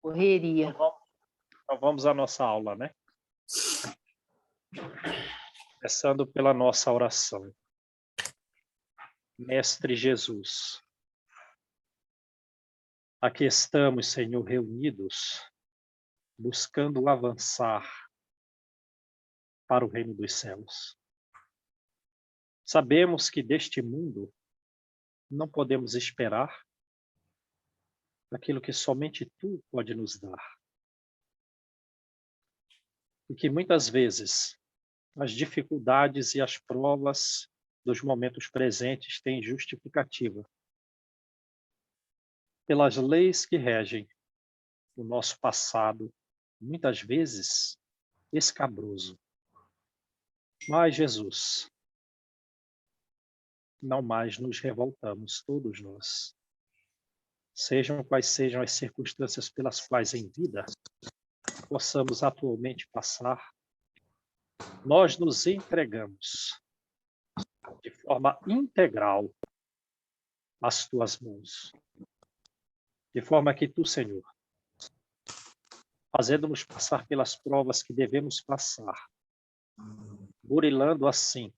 Correria. Então vamos à nossa aula, né? Começando pela nossa oração. Mestre Jesus, aqui estamos, Senhor, reunidos, buscando avançar para o reino dos céus. Sabemos que deste mundo não podemos esperar aquilo que somente Tu pode nos dar. E que muitas vezes as dificuldades e as provas dos momentos presentes têm justificativa pelas leis que regem o nosso passado, muitas vezes escabroso. Mas, Jesus, não mais nos revoltamos, todos nós. Sejam quais sejam as circunstâncias pelas quais em vida possamos atualmente passar, nós nos entregamos de forma integral às Tuas mãos. De forma que Tu, Senhor, fazendo-nos passar pelas provas que devemos passar, burilando assim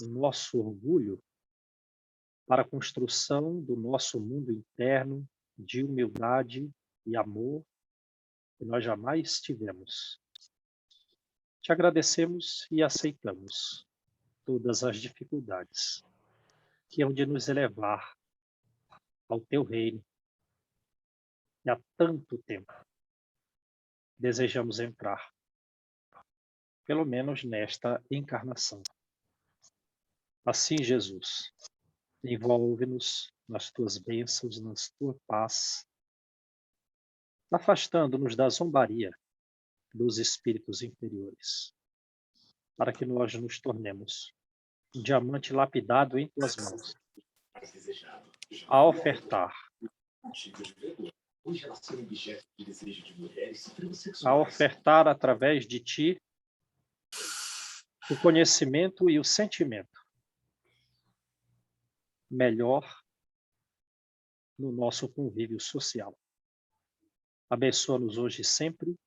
o nosso orgulho para a construção do nosso mundo interno de humildade e amor que nós jamais tivemos. Te agradecemos e aceitamos todas as dificuldades que hão de nos elevar ao Teu reino e há tanto tempo desejamos entrar, pelo menos nesta encarnação. Assim, Jesus, envolve-nos nas Tuas bênçãos, na Tua paz, afastando-nos da zombaria dos espíritos inferiores, para que nós nos tornemos um diamante lapidado em Tuas mãos, a ofertar através de Ti o conhecimento e o sentimento melhor no nosso convívio social. Abençoa-nos hoje e sempre,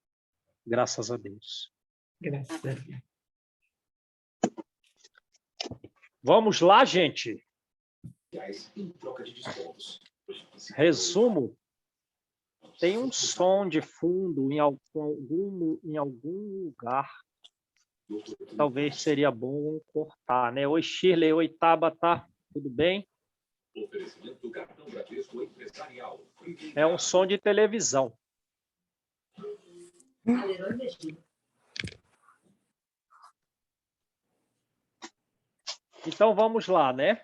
graças a Deus. Graças a Deus. Vamos lá, gente. Resumo. Tem um som de fundo em algum lugar. Talvez seria bom cortar, né? Oi, Shirley. Oi, Tabata. Tudo bem? É um som de televisão. Então, vamos lá, né?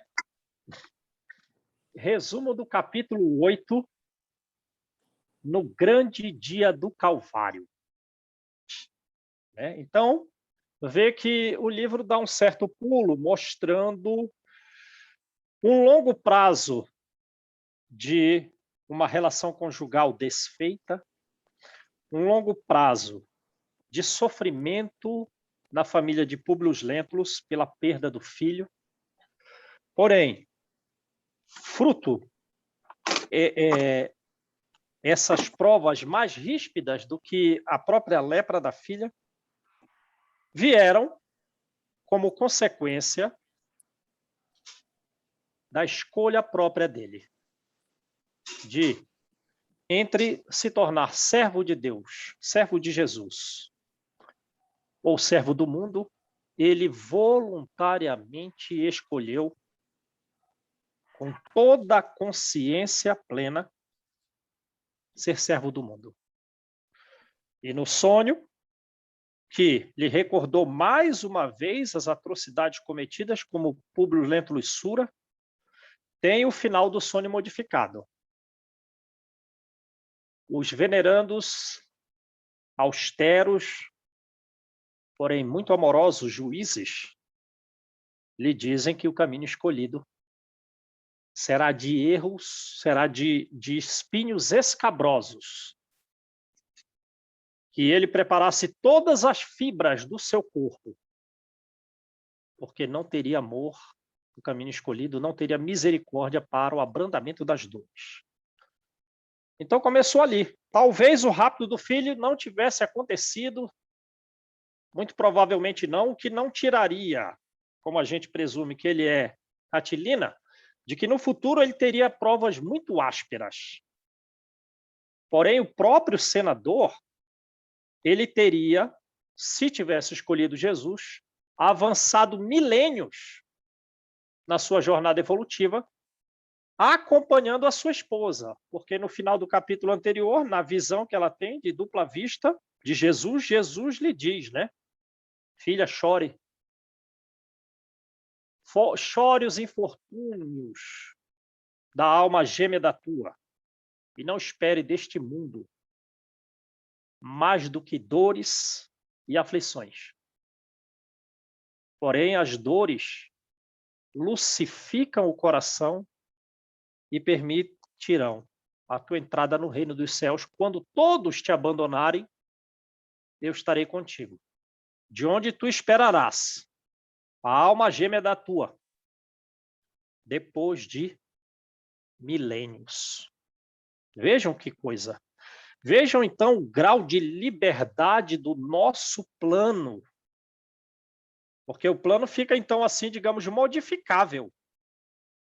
Resumo do capítulo 8, no grande dia do Calvário. Então, vê que o livro dá um certo pulo, mostrando um longo prazo de uma relação conjugal desfeita, um longo prazo de sofrimento na família de Públio Lentulus pela perda do filho. Porém, fruto essas provas mais ríspidas do que a própria lepra da filha vieram como consequência da escolha própria dele, de entre se tornar servo de Deus, servo de Jesus, ou servo do mundo, ele voluntariamente escolheu, com toda a consciência plena, ser servo do mundo. E no sonho, que lhe recordou mais uma vez as atrocidades cometidas como Públio Lentulus Sura, tem o final do sonho modificado. Os venerandos, austeros, porém muito amorosos juízes, lhe dizem que o caminho escolhido será de erros, será de espinhos escabrosos, que ele preparasse todas as fibras do seu corpo, porque não teria amor, o caminho escolhido não teria misericórdia para o abrandamento das dores. Então começou ali. Talvez o rapto do filho não tivesse acontecido, muito provavelmente não, o que não tiraria, como a gente presume que ele é Catilina, de que no futuro ele teria provas muito ásperas. Porém, o próprio senador, ele teria, se tivesse escolhido Jesus, avançado milênios na sua jornada evolutiva, acompanhando a sua esposa, porque no final do capítulo anterior, na visão que ela tem de dupla vista de Jesus, Jesus lhe diz, né? Filha, chore. Chore os infortúnios da alma gêmea da tua, e não espere deste mundo mais do que dores e aflições. Porém, as dores lucificam o coração e permitirão a tua entrada no reino dos céus. Quando todos te abandonarem, eu estarei contigo. De onde tu esperarás a alma gêmea da tua, depois de milênios. Vejam que coisa. Vejam, então, o grau de liberdade do nosso plano. Porque o plano fica, então, assim, digamos, modificável,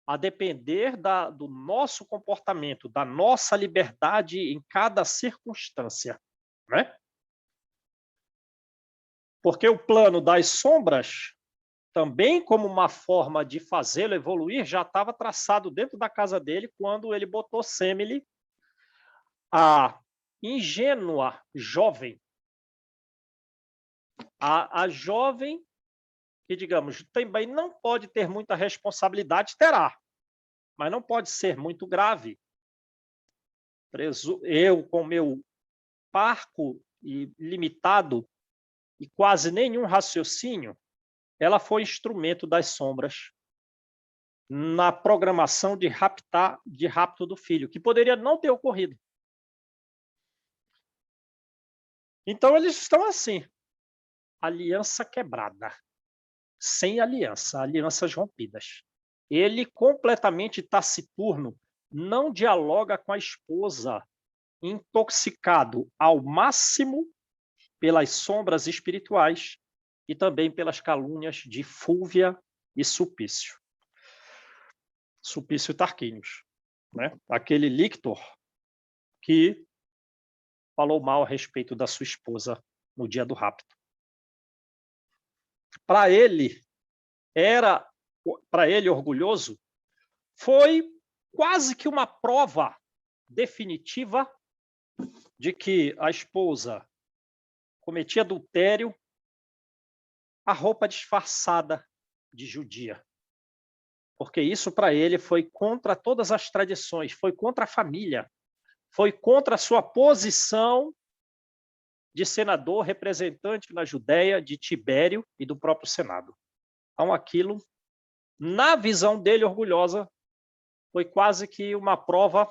a depender do nosso comportamento, da nossa liberdade em cada circunstância, né? Porque o plano das sombras, também como uma forma de fazê-lo evoluir, já estava traçado dentro da casa dele quando ele botou Semele, a ingênua jovem, a jovem que, digamos, também não pode ter muita responsabilidade, terá, mas não pode ser muito grave. Eu, com meu parco e limitado e quase nenhum raciocínio, ela foi instrumento das sombras na programação de rapto do filho, que poderia não ter ocorrido. Então, eles estão assim, aliança quebrada, sem aliança, alianças rompidas. Ele, completamente taciturno, não dialoga com a esposa, intoxicado ao máximo pelas sombras espirituais e também pelas calúnias de Fúvia e Sulpício. Sulpício Tarquínios, né? Aquele lictor que falou mal a respeito da sua esposa no dia do rapto. Para ele, orgulhoso, foi quase que uma prova definitiva de que a esposa cometia adultério, a roupa disfarçada de judia. Porque isso para ele foi contra todas as tradições, foi contra a família, foi contra a sua posição de senador representante na Judéia, de Tibério e do próprio Senado. Então, aquilo, na visão dele orgulhosa, foi quase que uma prova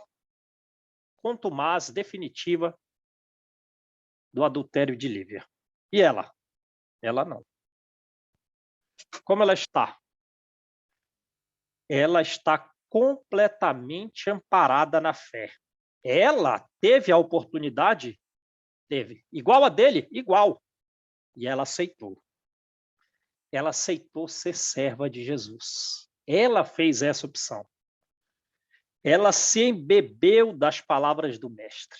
contumaz, definitiva, do adultério de Lívia. E ela? Ela não. Como ela está? Ela está completamente amparada na fé. Ela teve a oportunidade? Teve. Igual a dele? Igual. E ela aceitou. Ela aceitou ser serva de Jesus. Ela fez essa opção. Ela se embebeu das palavras do mestre.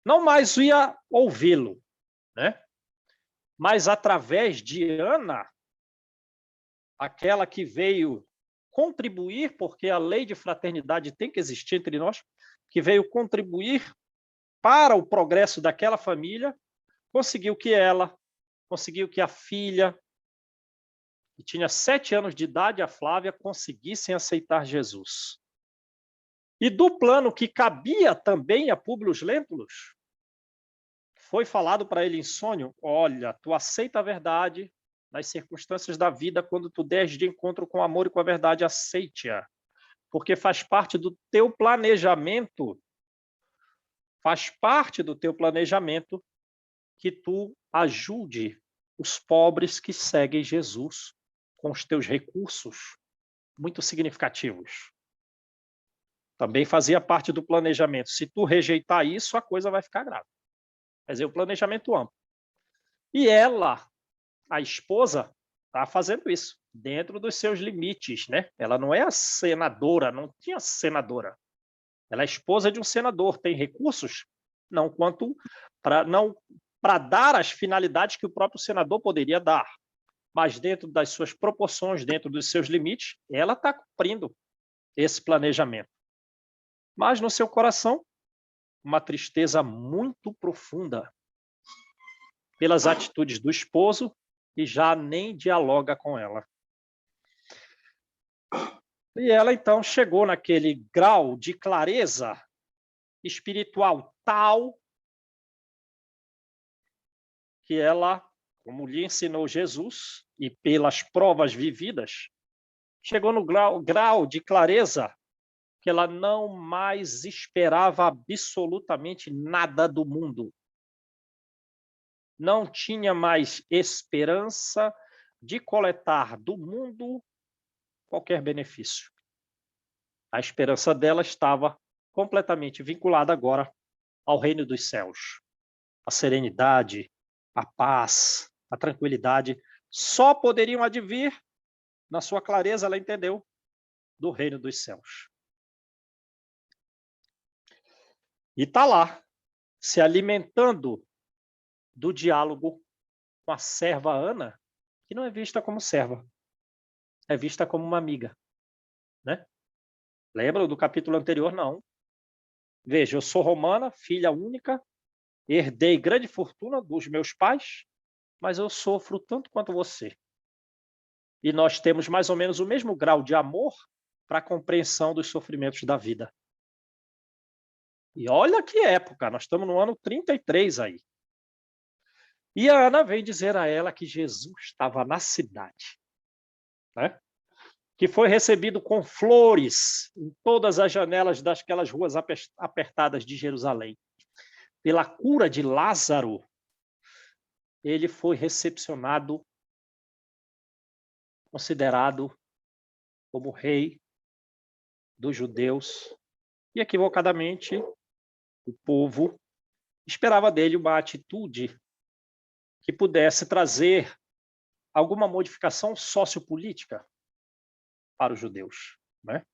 Não mais ia ouvi-lo, né? Mas através de Ana, aquela que veio contribuir, porque a lei de fraternidade tem que existir entre nós, que veio contribuir para o progresso daquela família, conseguiu que a filha, que tinha 7 anos de idade, a Flávia, conseguissem aceitar Jesus. E do plano que cabia também a Públio Lentulus, foi falado para ele em sonho: olha, tu aceita a verdade nas circunstâncias da vida, quando tu deres de encontro com o amor e com a verdade, aceite-a, porque faz parte do teu planejamento, que tu ajude os pobres que seguem Jesus com os teus recursos muito significativos. Também fazia parte do planejamento. Se tu rejeitar isso, a coisa vai ficar grave. Quer dizer, o planejamento amplo. E ela, a esposa, está fazendo isso, dentro dos seus limites, né? Ela não é a senadora, não tinha senadora. Ela é esposa de um senador, tem recursos? Não quanto para dar as finalidades que o próprio senador poderia dar. Mas dentro das suas proporções, dentro dos seus limites, ela está cumprindo esse planejamento. Mas no seu coração, uma tristeza muito profunda pelas atitudes do esposo e já nem dialoga com ela. E ela então chegou naquele grau de clareza espiritual tal que ela, como lhe ensinou Jesus, e pelas provas vividas, chegou no grau de clareza que ela não mais esperava absolutamente nada do mundo. Não tinha mais esperança de coletar do mundo qualquer benefício. A esperança dela estava completamente vinculada agora ao reino dos céus. A serenidade, a paz, a tranquilidade só poderiam advir, na sua clareza, ela entendeu, do reino dos céus. E está lá, se alimentando do diálogo com a serva Ana, que não é vista como serva, é vista como uma amiga, né? Lembra do capítulo anterior? Não. Veja, eu sou romana, filha única, herdei grande fortuna dos meus pais, mas eu sofro tanto quanto você. E nós temos mais ou menos o mesmo grau de amor para a compreensão dos sofrimentos da vida. E olha que época, nós estamos no ano 33 aí. E a Ana veio dizer a ela que Jesus estava na cidade, né? Que foi recebido com flores em todas as janelas daquelas ruas apertadas de Jerusalém. Pela cura de Lázaro, ele foi recepcionado, considerado como rei dos judeus, e equivocadamente o povo esperava dele uma atitude que pudesse trazer alguma modificação sociopolítica para os judeus, né?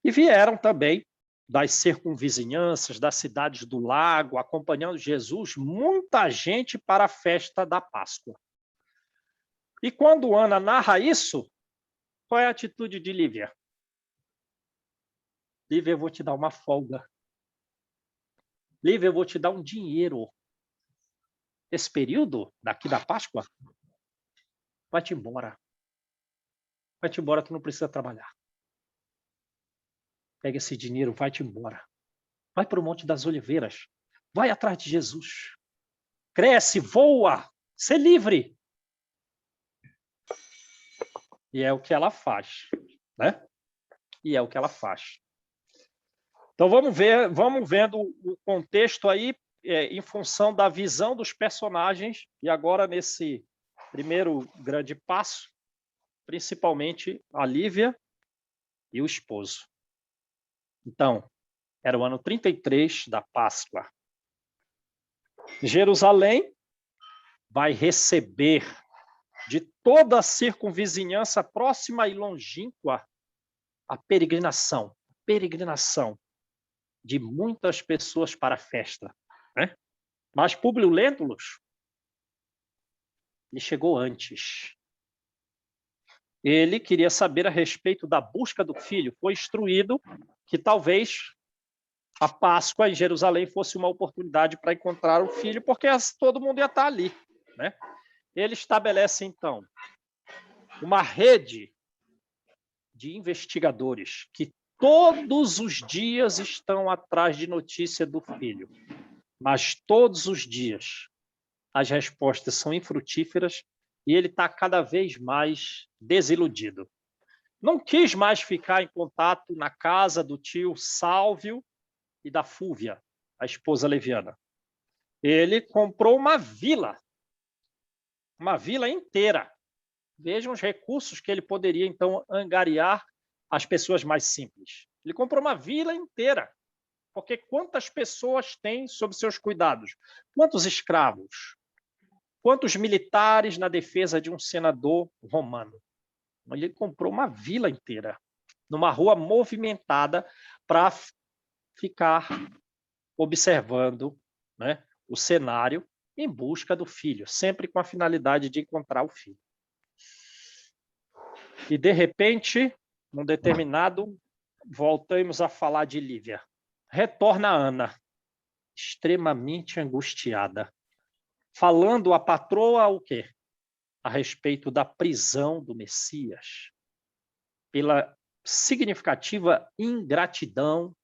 E vieram também das circunvizinhanças, das cidades do lago, acompanhando Jesus, muita gente para a festa da Páscoa. E quando Ana narra isso, qual é a atitude de Lívia? Lívia, eu vou te dar uma folga. Lívia, eu vou te dar um dinheiro. Esse período daqui da Páscoa, vai-te embora. Vai-te embora, tu não precisa trabalhar. Pega esse dinheiro, vai-te embora. Vai para o Monte das Oliveiras. Vai atrás de Jesus. Cresce, voa, ser livre. E é o que ela faz, né? E é o que ela faz. Então vamos vendo o contexto aí em função da visão dos personagens e agora nesse primeiro grande passo, principalmente a Lívia e o esposo. Então, era o ano 33 da Páscoa. Jerusalém vai receber de toda a circunvizinhança próxima e longínqua a peregrinação de muitas pessoas para a festa, né? Mas Públio Lentulus, ele chegou antes. Ele queria saber a respeito da busca do filho. Foi instruído que talvez a Páscoa em Jerusalém fosse uma oportunidade para encontrar o filho, porque todo mundo ia estar ali, né? Ele estabelece, então, uma rede de investigadores que todos os dias estão atrás de notícia do filho. Mas todos os dias as respostas são infrutíferas e ele está cada vez mais desiludido. Não quis mais ficar em contato na casa do tio Sálvio e da Fúvia, a esposa leviana. Ele comprou uma vila inteira. Vejam os recursos que ele poderia, então, angariar as pessoas mais simples. Ele comprou uma vila inteira. Porque quantas pessoas tem sob seus cuidados? Quantos escravos? Quantos militares na defesa de um senador romano? Ele comprou uma vila inteira, numa rua movimentada, para ficar observando, né, o cenário em busca do filho, sempre com a finalidade de encontrar o filho. E, de repente, num determinado, voltamos a falar de Lívia. Retorna Ana, extremamente angustiada, falando à patroa o quê? A respeito da prisão do Messias, pela significativa ingratidão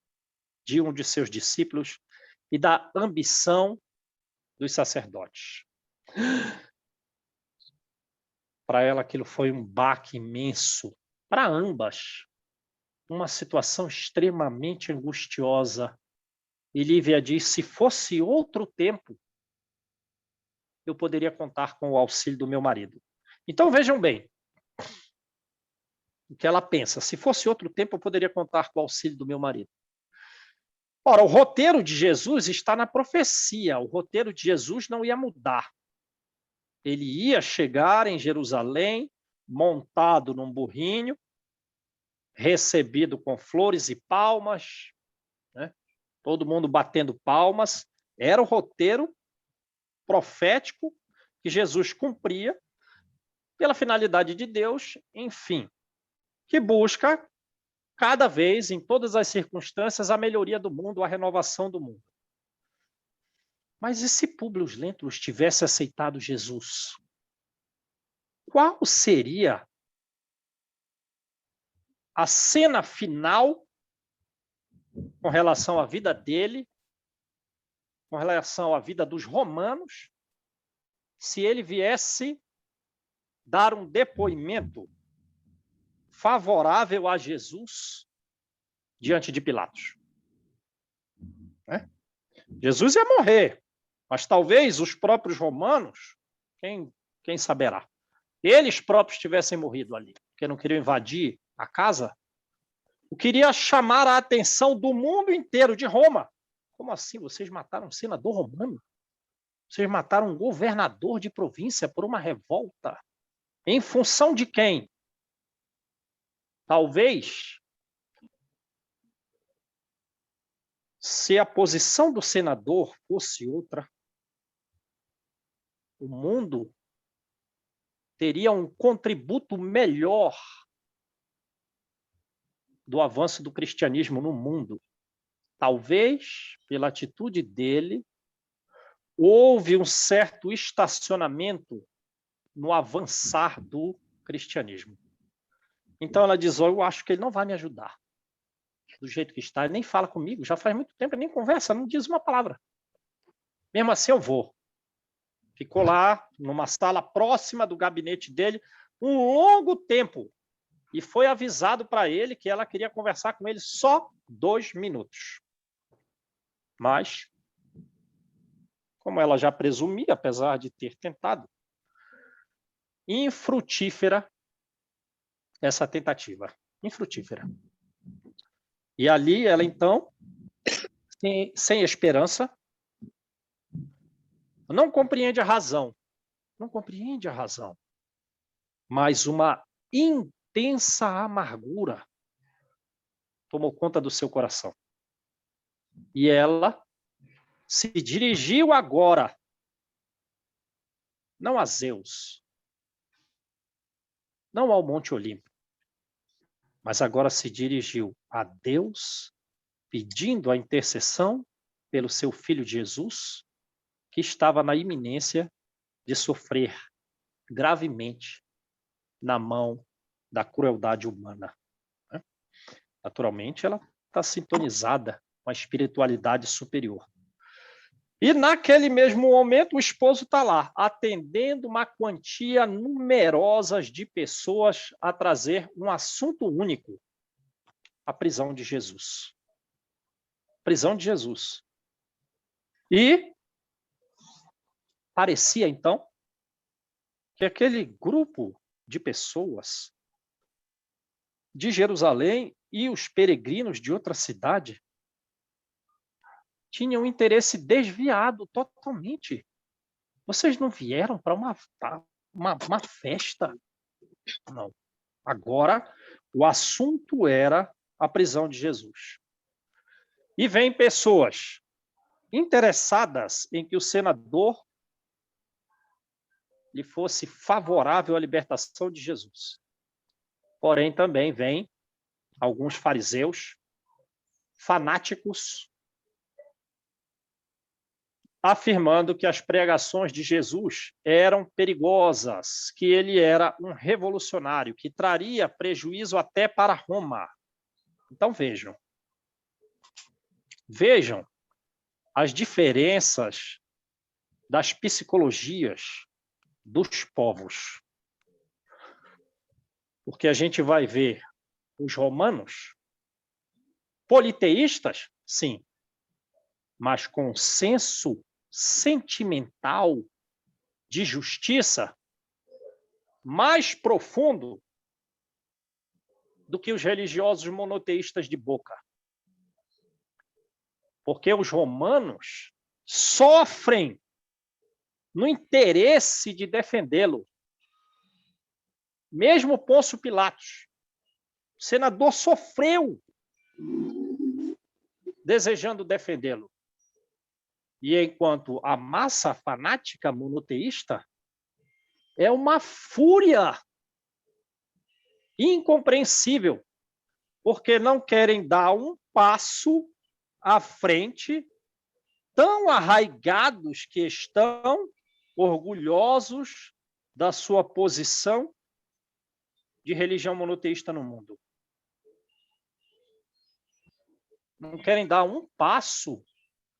de um de seus discípulos e da ambição dos sacerdotes. Para ela, aquilo foi um baque imenso. Para ambas, uma situação extremamente angustiosa. E Lívia diz: se fosse outro tempo, eu poderia contar com o auxílio do meu marido. Então, vejam bem o que ela pensa. Se fosse outro tempo, eu poderia contar com o auxílio do meu marido. Ora, o roteiro de Jesus está na profecia. O roteiro de Jesus não ia mudar. Ele ia chegar em Jerusalém, montado num burrinho, recebido com flores e palmas, né? Todo mundo batendo palmas. Era o roteiro profético que Jesus cumpria pela finalidade de Deus, enfim, que busca cada vez, em todas as circunstâncias, a melhoria do mundo, a renovação do mundo. Mas e se Públio Lentulus tivesse aceitado Jesus? Qual seria a cena final com relação à vida dele, com relação à vida dos romanos, se ele viesse dar um depoimento favorável a Jesus diante de Pilatos? Jesus ia morrer, mas talvez os próprios romanos, quem saberá, eles próprios tivessem morrido ali, porque não queriam invadir a casa, eu queria chamar a atenção do mundo inteiro, de Roma. Como assim? Vocês mataram um senador romano? Vocês mataram um governador de província por uma revolta? Em função de quem? Talvez, se a posição do senador fosse outra, o mundo teria um contributo melhor do avanço do cristianismo no mundo. Talvez, pela atitude dele, houve um certo estacionamento no avançar do cristianismo. Então ela diz: eu acho que ele não vai me ajudar. Do jeito que está, ele nem fala comigo, já faz muito tempo, ele nem conversa, não diz uma palavra. Mesmo assim eu vou. Ficou lá, numa sala próxima do gabinete dele, um longo tempo. E foi avisado para ele que ela queria conversar com ele só 2 minutos. Mas, como ela já presumia, apesar de ter tentado, infrutífera essa tentativa. Infrutífera. E ali ela, então, sem esperança, não compreende a razão. Não compreende a razão. Mas uma intensa amargura tomou conta do seu coração. E ela se dirigiu agora, não a Zeus, não ao Monte Olimpo, mas agora se dirigiu a Deus, pedindo a intercessão pelo seu filho Jesus, que estava na iminência de sofrer gravemente na mão da crueldade humana. Naturalmente, ela está sintonizada com a espiritualidade superior. E naquele mesmo momento, o esposo está lá, atendendo uma quantia numerosa de pessoas a trazer um assunto único: a prisão de Jesus. Prisão de Jesus. E parecia, então, que aquele grupo de pessoas de Jerusalém e os peregrinos de outra cidade tinham interesse desviado totalmente. Vocês não vieram para uma festa? Não. Agora, o assunto era a prisão de Jesus. E vêm pessoas interessadas em que o senador lhe fosse favorável à libertação de Jesus. Porém, também vêm alguns fariseus fanáticos afirmando que as pregações de Jesus eram perigosas, que ele era um revolucionário, que traria prejuízo até para Roma. Então, vejam as diferenças das psicologias dos povos. Porque a gente vai ver os romanos politeístas, sim, mas com senso sentimental de justiça mais profundo do que os religiosos monoteístas de boca. Porque os romanos sofrem no interesse de defendê-lo. Mesmo Pôncio Pilatos, o senador sofreu desejando defendê-lo. E enquanto a massa fanática monoteísta é uma fúria incompreensível, porque não querem dar um passo à frente, tão arraigados que estão, orgulhosos da sua posição de religião monoteísta no mundo. Não querem dar um passo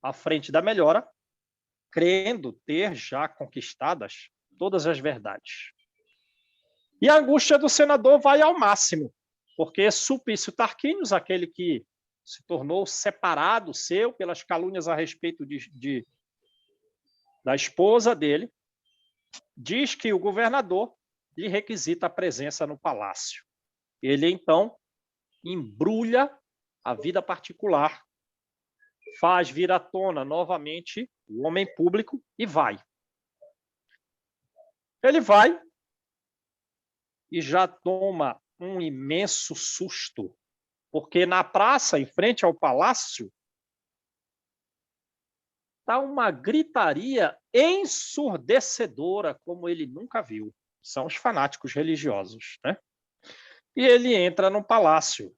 à frente da melhora, crendo ter já conquistadas todas as verdades. E a angústia do senador vai ao máximo, porque Sulpício Tarquínios, aquele que se tornou separado seu pelas calúnias a respeito da esposa dele, diz que o governador lhe requisita a presença no palácio. Ele, então, embrulha a vida particular, faz vir à tona novamente o homem público e vai. Ele vai e já toma um imenso susto, porque na praça, em frente ao palácio, está uma gritaria ensurdecedora, como ele nunca viu. São os fanáticos religiosos, né? E ele entra no palácio.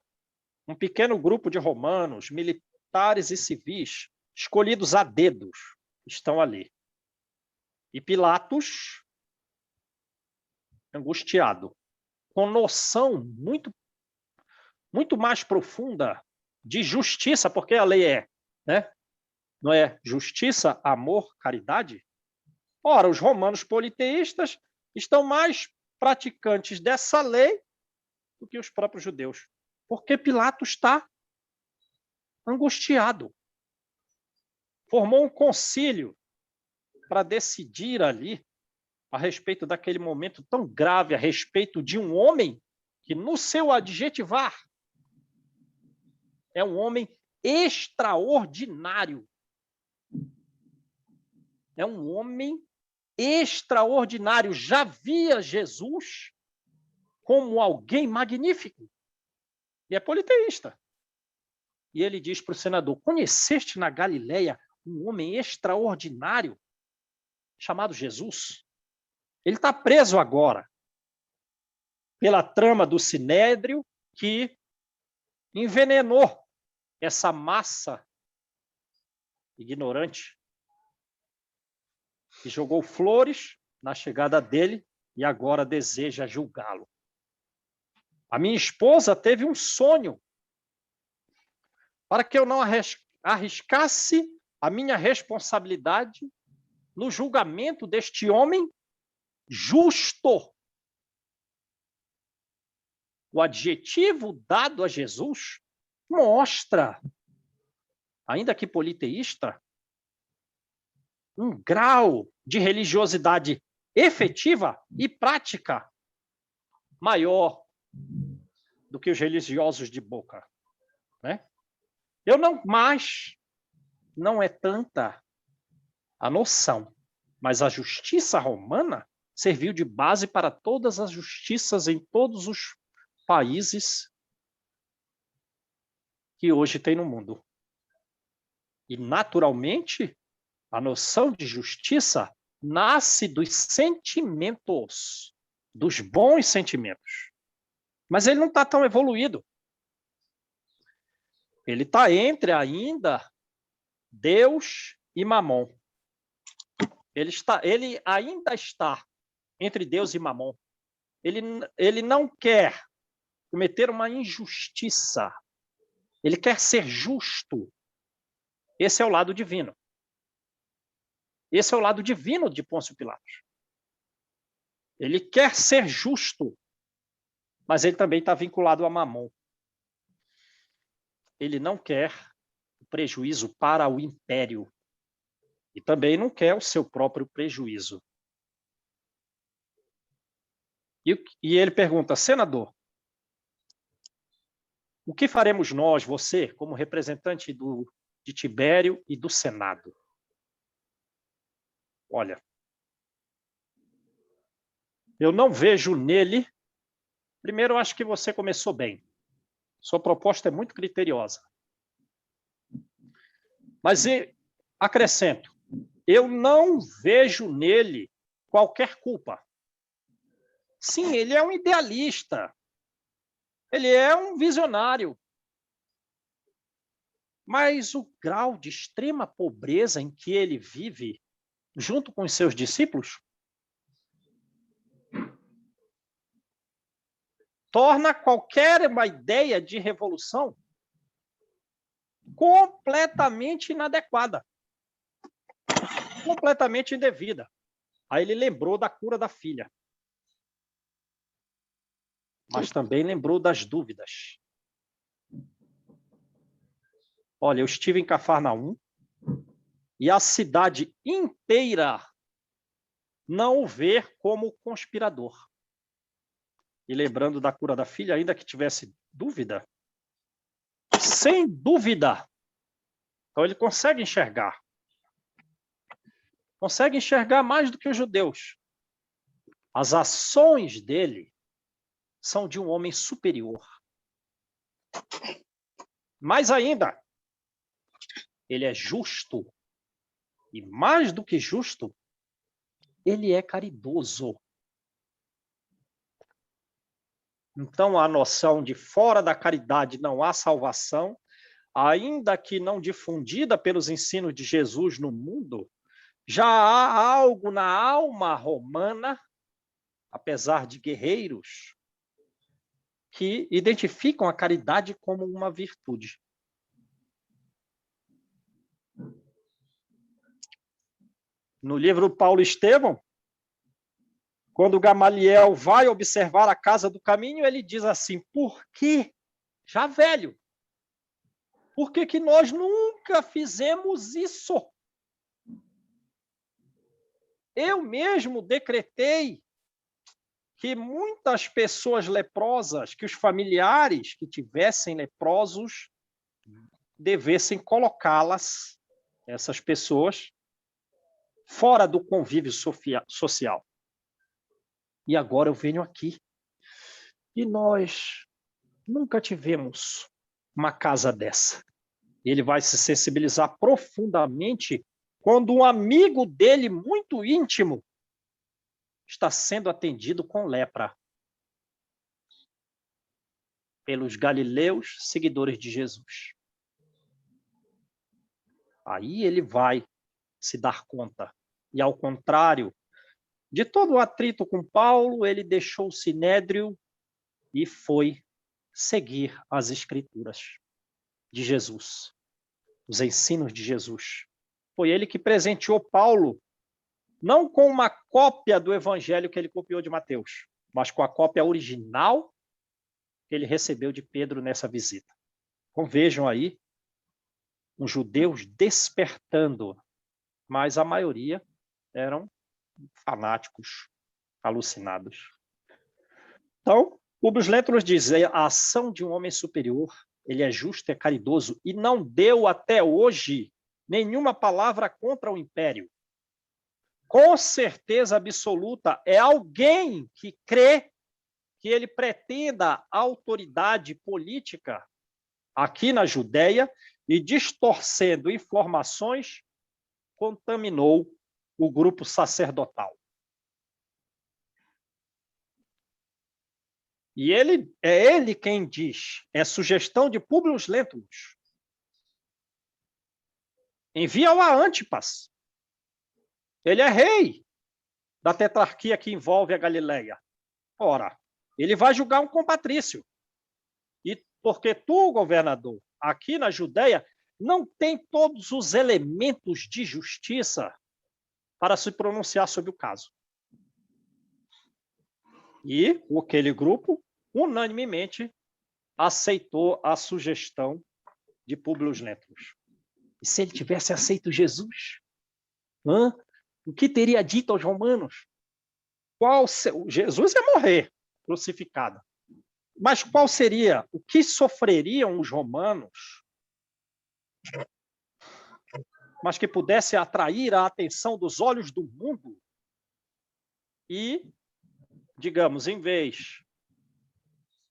Um pequeno grupo de romanos, militares e civis, escolhidos a dedos, estão ali. E Pilatos, angustiado, com noção muito mais profunda de justiça, porque a lei é, né? Não é justiça, amor, caridade? Ora, os romanos politeístas estão mais praticantes dessa lei do que os próprios judeus, porque Pilatos está angustiado. Formou um concílio para decidir ali a respeito daquele momento tão grave, a respeito de um homem que, no seu adjetivar, é um homem extraordinário. É um homem extraordinário. Já via Jesus como alguém magnífico. E é politeísta. E ele diz para o senador: conheceste na Galileia um homem extraordinário chamado Jesus? Ele está preso agora pela trama do Sinédrio que envenenou essa massa ignorante, que jogou flores na chegada dele e agora deseja julgá-lo. A minha esposa teve um sonho para que eu não arriscasse a minha responsabilidade no julgamento deste homem justo. O adjetivo dado a Jesus mostra, ainda que politeísta, um grau de religiosidade efetiva e prática maior do que os religiosos de boca, né? Eu não, mas não é tanta a noção, mas a justiça romana serviu de base para todas as justiças em todos os países que hoje tem no mundo. E, naturalmente, a noção de justiça nasce dos sentimentos, dos bons sentimentos. Mas ele não está tão evoluído. Ele está entre ainda Deus e Mamon. Ele ainda está entre Deus e Mamon. Ele não quer cometer uma injustiça. Ele quer ser justo. Esse é o lado divino. Esse é o lado divino de Pôncio Pilatos. Ele quer ser justo, mas ele também está vinculado a Mamon. Ele não quer o prejuízo para o império. E também não quer o seu próprio prejuízo. E ele pergunta, senador, o que faremos nós, você, como representante de Tibério e do Senado? Olha, eu não vejo nele... Primeiro, eu acho que você começou bem. Sua proposta é muito criteriosa. Mas acrescento, eu não vejo nele qualquer culpa. Sim, ele é um idealista. Ele é um visionário. Mas o grau de extrema pobreza em que ele vive, junto com os seus discípulos, torna qualquer uma ideia de revolução completamente inadequada, completamente indevida. Aí ele lembrou da cura da filha, mas também lembrou das dúvidas. Olha, eu estive em Cafarnaum e a cidade inteira não o vê como conspirador. E lembrando da cura da filha, ainda que tivesse dúvida, sem dúvida, então ele consegue enxergar. Consegue enxergar mais do que os judeus. As ações dele são de um homem superior. Mais ainda, ele é justo. E mais do que justo, ele é caridoso. Então, a noção de fora da caridade não há salvação, ainda que não difundida pelos ensinos de Jesus no mundo, já há algo na alma romana, apesar de guerreiros, que identificam a caridade como uma virtude. No livro Paulo Estevão, quando Gamaliel vai observar a casa do caminho, ele diz assim, por que, já velho, por que nós nunca fizemos isso? Eu mesmo decretei que muitas pessoas leprosas, que os familiares que tivessem leprosos, devessem colocá-las, essas pessoas, fora do convívio social. E agora eu venho aqui. E nós nunca tivemos uma casa dessa. Ele vai se sensibilizar profundamente quando um amigo dele, muito íntimo, está sendo atendido com lepra pelos galileus seguidores de Jesus. Aí ele vai se dar conta. E ao contrário de todo o atrito com Paulo, ele deixou o sinédrio e foi seguir as escrituras de Jesus, os ensinos de Jesus. Foi ele que presenteou Paulo, não com uma cópia do evangelho que ele copiou de Mateus, mas com a cópia original que ele recebeu de Pedro nessa visita. Então vejam aí, os judeus despertando, mas a maioria eram fanáticos, alucinados. Então, Públio Lentulus diz: a ação de um homem superior, ele é justo, é caridoso e não deu até hoje nenhuma palavra contra o império. Com certeza absoluta, é alguém que crê que ele pretenda autoridade política aqui na Judéia e, distorcendo informações, contaminou o grupo sacerdotal. E é ele quem diz, é sugestão de Públio Lentulus. Envia-o a Antipas. Ele é rei da tetrarquia que envolve a Galileia. Ora, ele vai julgar um compatrício. E porque tu, governador, aqui na Judéia, não tem todos os elementos de justiça para se pronunciar sobre o caso. E aquele grupo, unanimemente, aceitou a sugestão de Públio Lentulus. E se ele tivesse aceito Jesus? O que teria dito aos romanos? Jesus ia morrer crucificado. Mas qual seria? O que sofreriam os romanos? Mas que pudesse atrair a atenção dos olhos do mundo e, digamos, em vez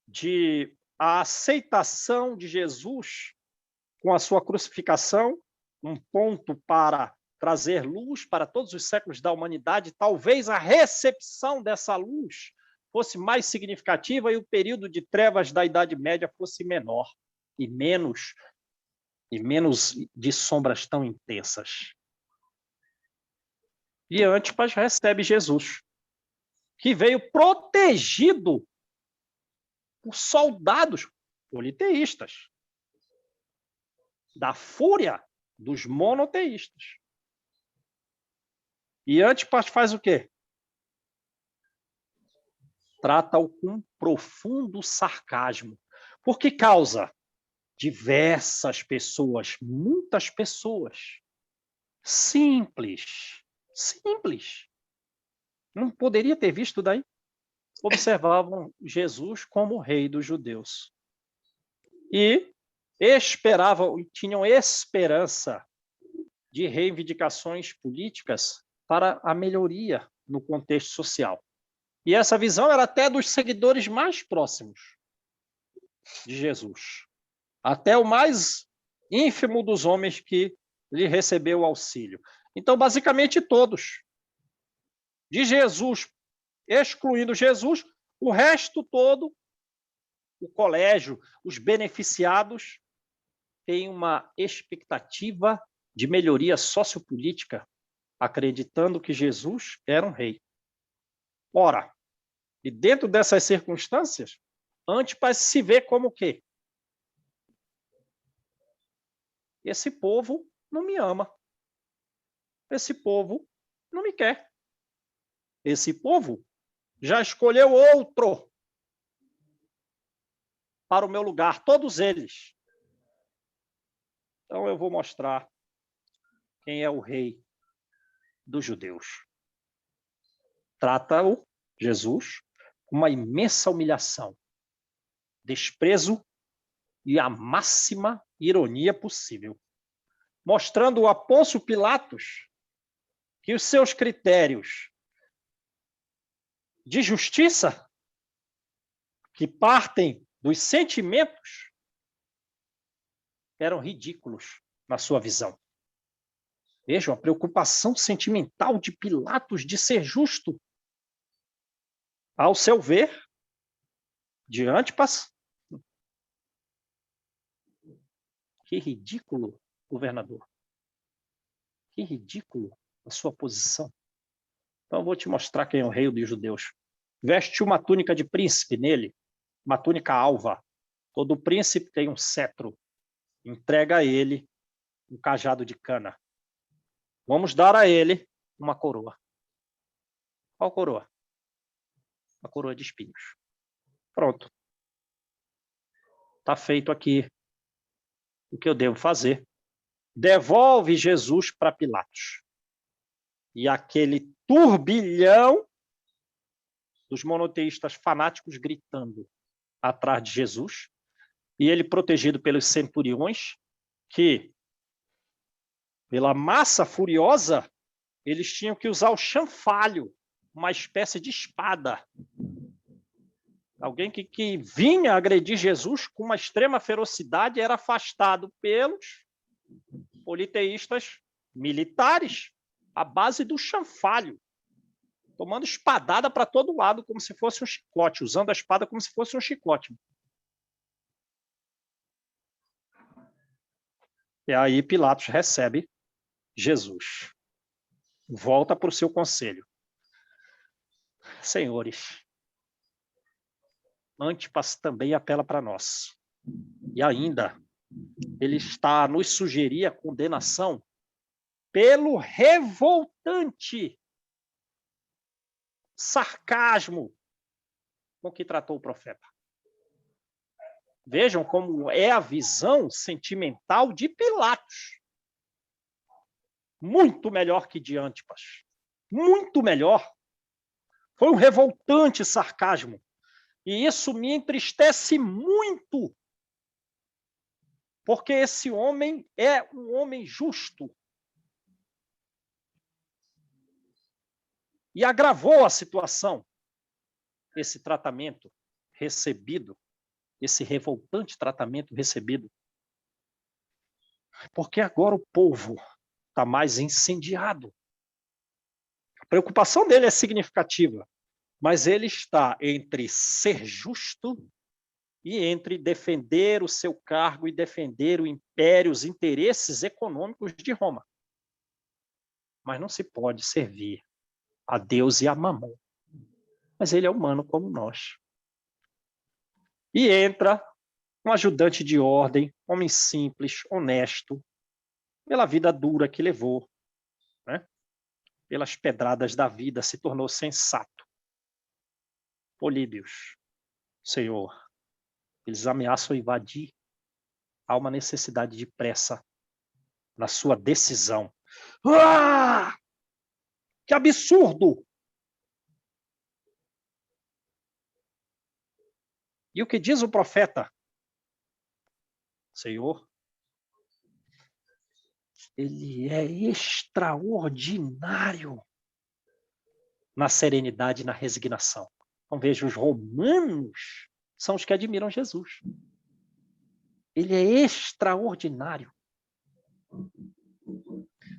de a aceitação de Jesus com a sua crucificação, um ponto para trazer luz para todos os séculos da humanidade, talvez a recepção dessa luz fosse mais significativa e o período de trevas da Idade Média fosse menor e menos de sombras tão intensas. E Antipas recebe Jesus, que veio protegido por soldados politeístas, da fúria dos monoteístas. E Antipas faz o quê? Trata-o com profundo sarcasmo, porque causa diversas pessoas, muitas pessoas, simples, não poderia ter visto daí, observavam Jesus como rei dos judeus. E esperavam, tinham esperança de reivindicações políticas para a melhoria no contexto social. E essa visão era até dos seguidores mais próximos de Jesus. Até o mais ínfimo dos homens que lhe recebeu o auxílio. Então, basicamente, todos. De Jesus, excluindo Jesus, o resto todo, o colégio, os beneficiados, tem uma expectativa de melhoria sociopolítica, acreditando que Jesus era um rei. Ora, e dentro dessas circunstâncias, Antipas se vê como o quê? Esse povo não me ama. Esse povo não me quer. Esse povo já escolheu outro para o meu lugar, todos eles. Então eu vou mostrar quem é o rei dos judeus. Trata-o, Jesus, com uma imensa humilhação, desprezo e a máxima ironia possível, mostrando a Pôncio Pilatos que os seus critérios de justiça, que partem dos sentimentos, eram ridículos na sua visão. Vejam a preocupação sentimental de Pilatos de ser justo. Ao seu ver, de Antipas, que ridículo, governador. Que ridículo a sua posição. Então eu vou te mostrar quem é o rei dos judeus. Veste uma túnica de príncipe nele, uma túnica alva. Todo príncipe tem um cetro. Entrega a ele um cajado de cana. Vamos dar a ele uma coroa. Qual coroa? Uma coroa de espinhos. Pronto. Está feito aqui o que eu devo fazer. Devolve Jesus para Pilatos. E aquele turbilhão dos monoteístas fanáticos gritando: atrás de Jesus, e ele protegido pelos centuriões, que, pela massa furiosa, eles tinham que usar o chanfalho, uma espécie de espada. Alguém que vinha agredir Jesus com uma extrema ferocidade era afastado pelos politeístas militares, à base do chanfalho, tomando espadada para todo lado, como se fosse um chicote, usando a espada como se fosse um chicote. E aí Pilatos recebe Jesus. Volta para o seu conselho. Senhores, Antipas também apela para nós. E ainda, ele está a nos sugerir a condenação pelo revoltante sarcasmo com que tratou o profeta. Vejam como é a visão sentimental de Pilatos. Muito melhor que de Antipas. Muito melhor. Foi um revoltante sarcasmo. E isso me entristece muito. Porque esse homem é um homem justo. E agravou a situação. Esse tratamento recebido, esse revoltante tratamento recebido. Porque agora o povo está mais incendiado. A preocupação dele é significativa, mas ele está entre ser justo e entre defender o seu cargo e defender o império, os interesses econômicos de Roma. Mas não se pode servir a Deus e a Mamon. Mas ele é humano como nós. E entra um ajudante de ordem, homem simples, honesto, pela vida dura que levou, né? Pelas pedradas da vida, se tornou sensato. Políbios, Senhor, eles ameaçam invadir. Há uma necessidade de pressa na sua decisão. Ah! Que absurdo! E o que diz o profeta? Senhor, ele é extraordinário na serenidade e na resignação. Então veja, os romanos são os que admiram Jesus. Ele é extraordinário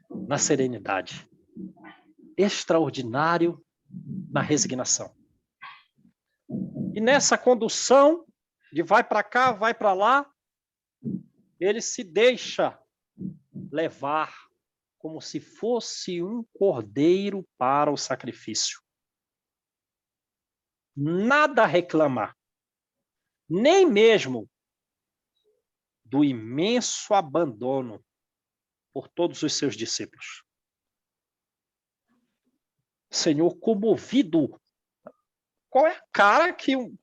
na serenidade, extraordinário na resignação. E nessa condução de vai para cá, vai para lá, ele se deixa levar como se fosse um cordeiro para o sacrifício. Nada a reclamar, nem mesmo do imenso abandono por todos os seus discípulos. Senhor, comovido, qual é a cara que um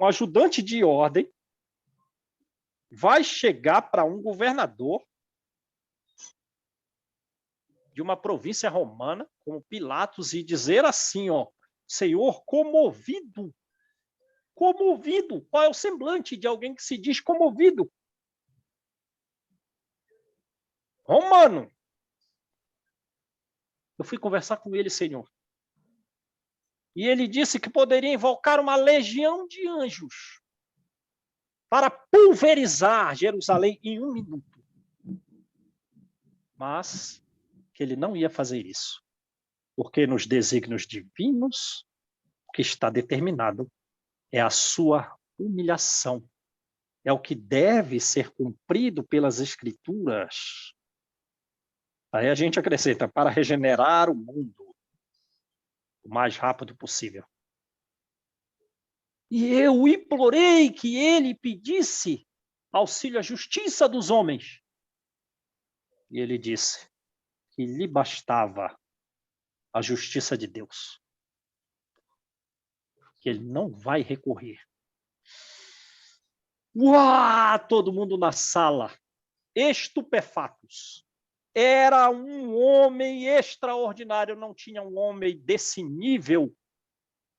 ajudante de ordem vai chegar para um governador de uma província romana, como Pilatos, e dizer assim, ó, Senhor, comovido. Comovido. Qual é o semblante de alguém que se diz comovido? Romano. Eu fui conversar com ele, Senhor. E ele disse que poderia invocar uma legião de anjos para pulverizar Jerusalém em 1 minuto. Mas que ele não ia fazer isso. Porque nos desígnios divinos, o que está determinado é a sua humilhação. É o que deve ser cumprido pelas Escrituras. Aí a gente acrescenta, para regenerar o mundo o mais rápido possível. E eu implorei que ele pedisse auxílio à justiça dos homens. E ele disse que lhe bastava a justiça de Deus. Que ele não vai recorrer. Uau! Todo mundo na sala, estupefatos. Era um homem extraordinário, não tinha um homem desse nível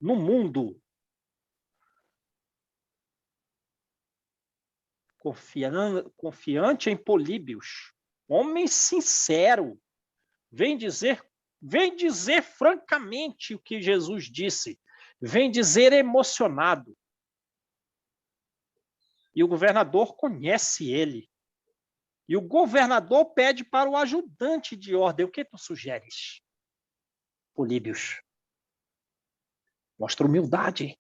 no mundo. confiante em Políbios, homem sincero, vem dizer francamente o que Jesus disse, vem dizer emocionado. E o governador conhece ele. E o governador pede para o ajudante de ordem: o que tu sugeres? Políbios. Mostra humildade.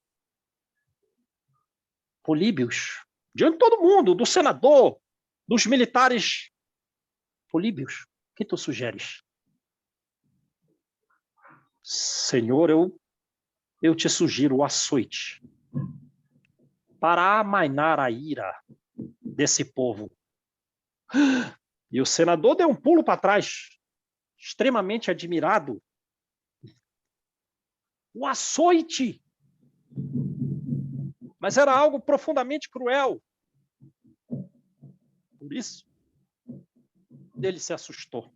Políbios. Diante de todo mundo, do senador, dos militares. Políbios, o que tu sugeres? Senhor, eu te sugiro o açoite para amainar a ira desse povo. E o senador deu um pulo para trás, extremamente admirado. O açoite! Mas era algo profundamente cruel. Por isso, ele se assustou.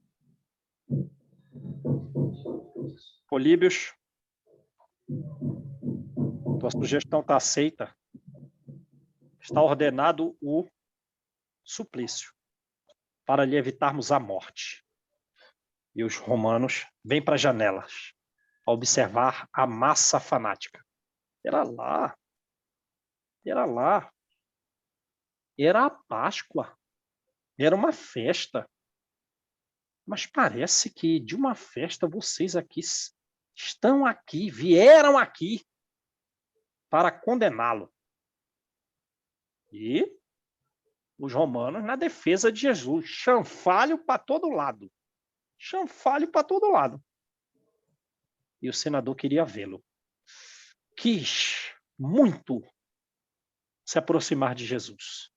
Políbios, tua sugestão está aceita. Está ordenado o suplício, para lhe evitarmos a morte. E os romanos vêm para as janelas a observar a massa fanática. Era lá. Era a Páscoa. Era uma festa. Mas parece que de uma festa vocês aqui estão aqui, vieram aqui para condená-lo. E os romanos na defesa de Jesus, chanfalho para todo lado. Chanfalho para todo lado. E o senador queria vê-lo. Quis muito se aproximar de Jesus.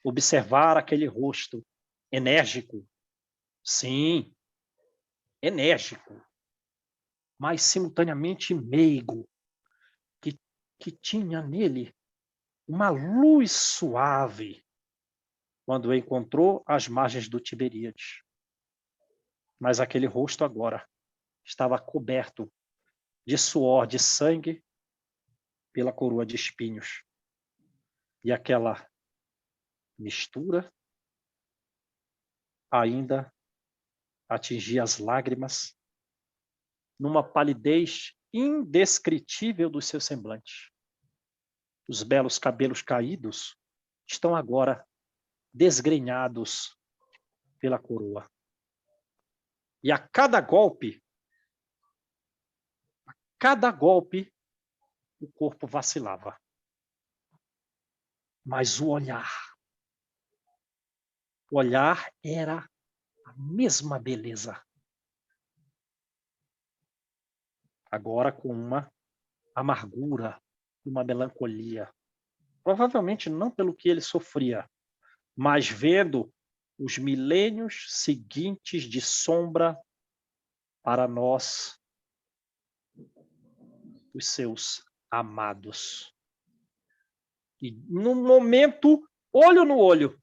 Observar aquele rosto enérgico. Sim, enérgico. Mas simultaneamente meigo. Que tinha nele uma luz suave quando encontrou às margens do Tiberíades. Mas aquele rosto agora estava coberto de suor, de sangue, pela coroa de espinhos. E aquela mistura ainda atingia as lágrimas numa palidez indescritível dos seus semblantes. Os belos cabelos caídos estão agora desgrenhados pela coroa. E a cada golpe, o corpo vacilava. Mas o olhar era a mesma beleza. Agora com uma amargura, uma melancolia. Provavelmente não pelo que ele sofria, mas vendo os milênios seguintes de sombra para nós, os seus amados. E num momento, olho no olho,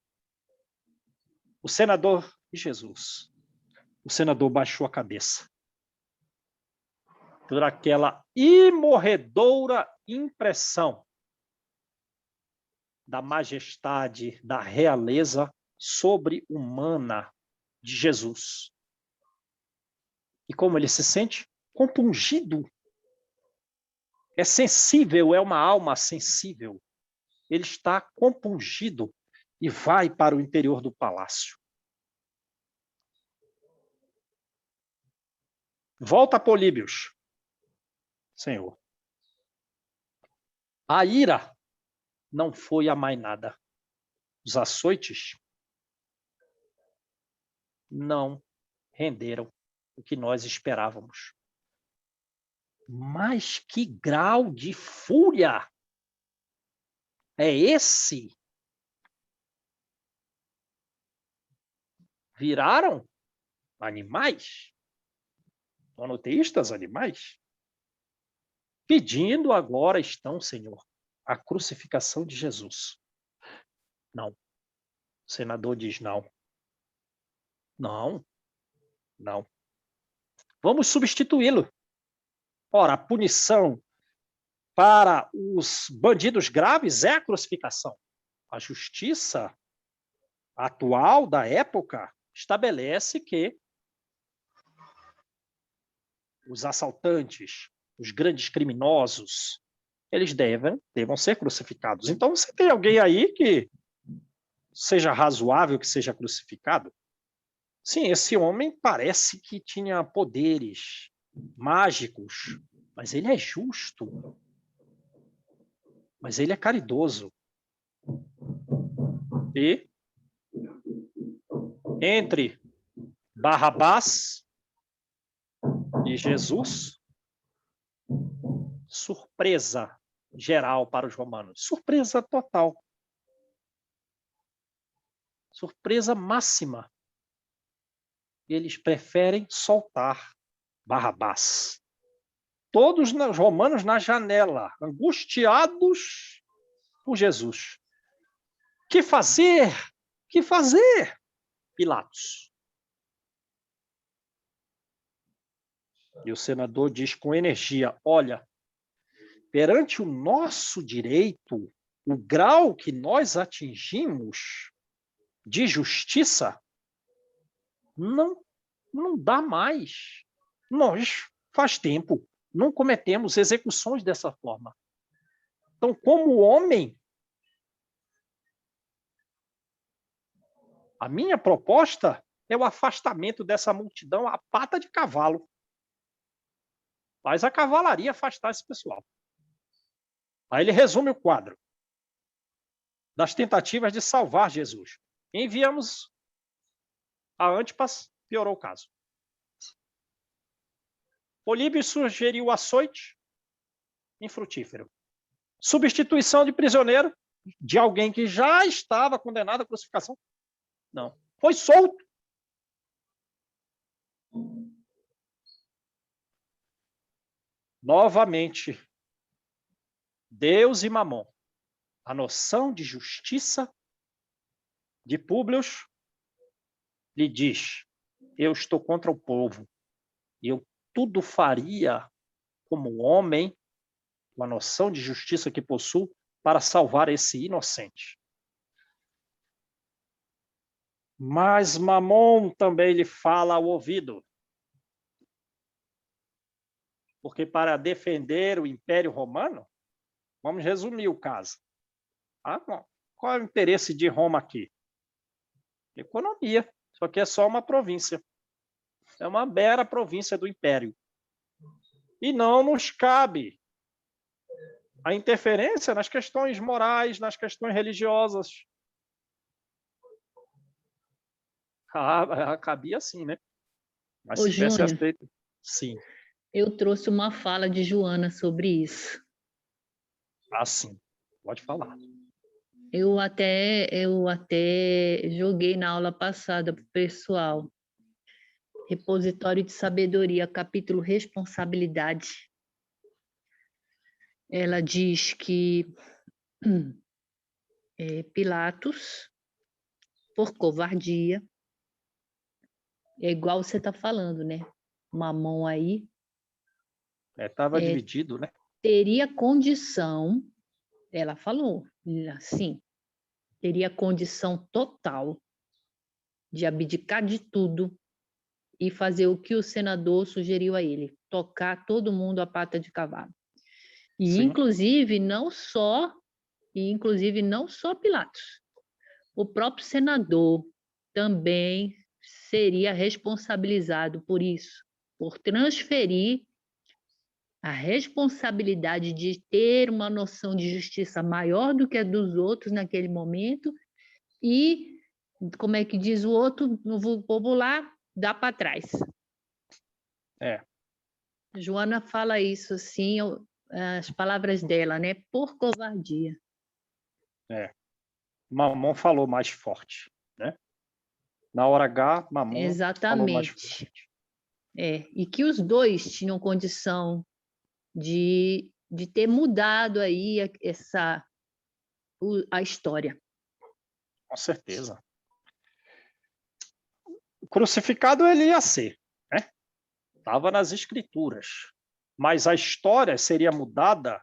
o senador e Jesus. O senador baixou a cabeça. Por aquela imorredoura impressão da majestade, da realeza sobre-humana de Jesus. E como ele se sente? Compungido. É sensível, é uma alma sensível. Ele está compungido e vai para o interior do palácio. Volta, Políbios. Senhor. A ira não foi amainada. Os açoites não renderam o que nós esperávamos. Mas que grau de fúria é esse? Viraram animais? Monoteístas animais? Pedindo agora estão, Senhor, a crucificação de Jesus. Não. O senador diz não. Não. Não. Vamos substituí-lo. Ora, a punição para os bandidos graves é a crucificação. A justiça atual da época estabelece que os assaltantes, os grandes criminosos, eles devam ser crucificados. Então, você tem alguém aí que seja razoável que seja crucificado? Sim, esse homem parece que tinha poderes mágicos, mas ele é justo, mas ele é caridoso. E entre Barrabás e Jesus, surpresa geral para os romanos. Surpresa total. Surpresa máxima. Eles preferem soltar Barrabás. Todos os romanos na janela, angustiados por Jesus. Que fazer? Que fazer? Pilatos. E o senador diz com energia: olha, perante o nosso direito, o grau que nós atingimos de justiça, não dá mais. Nós, faz tempo, não cometemos execuções dessa forma. Então, como homem, a minha proposta é o afastamento dessa multidão à pata de cavalo. Faz a cavalaria afastar esse pessoal. Aí ele resume o quadro das tentativas de salvar Jesus. Enviamos a Antipas, piorou o caso. Políbio sugeriu o açoite, infrutífero. Substituição de prisioneiro de alguém que já estava condenado à crucificação. Não. Foi solto. Novamente, Deus e Mamon. A noção de justiça de Públio lhe diz: eu estou contra o povo. Eu tudo faria como homem, com a noção de justiça que possuo, para salvar esse inocente. Mas Mamon também lhe fala ao ouvido. Porque para defender o Império Romano, vamos resumir o caso. Qual é o interesse de Roma aqui? Economia. Só que é só uma província. É uma mera província do Império. E não nos cabe a interferência nas questões morais, nas questões religiosas. Cabia sim, né? Mas Ô, se tivesse Júnior, aceito, sim. eu trouxe uma fala de Joana sobre isso. Assim, pode falar. Eu até joguei na aula passada para o pessoal. Repositório de Sabedoria, capítulo Responsabilidade. Ela diz que Pilatos, por covardia, é igual você está falando, né? Mamão aí. Estava dividido, né? Teria condição, ela falou, assim, teria condição total de abdicar de tudo e fazer o que o senador sugeriu a ele, tocar todo mundo a pata de cavalo. E Sim. inclusive não só Pilatos. O próprio senador também seria responsabilizado por isso, por transferir a responsabilidade de ter uma noção de justiça maior do que a dos outros naquele momento e, como é que diz o outro, no vulgo popular, dá para trás. Joana fala isso assim, as palavras dela, né? Por covardia. Mamon falou mais forte, né? Na hora H, Mamon falou mais Exatamente. forte. E que os dois tinham condição de ter mudado aí a história. Com certeza. O crucificado ele ia ser, né? Estava nas escrituras. Mas a história seria mudada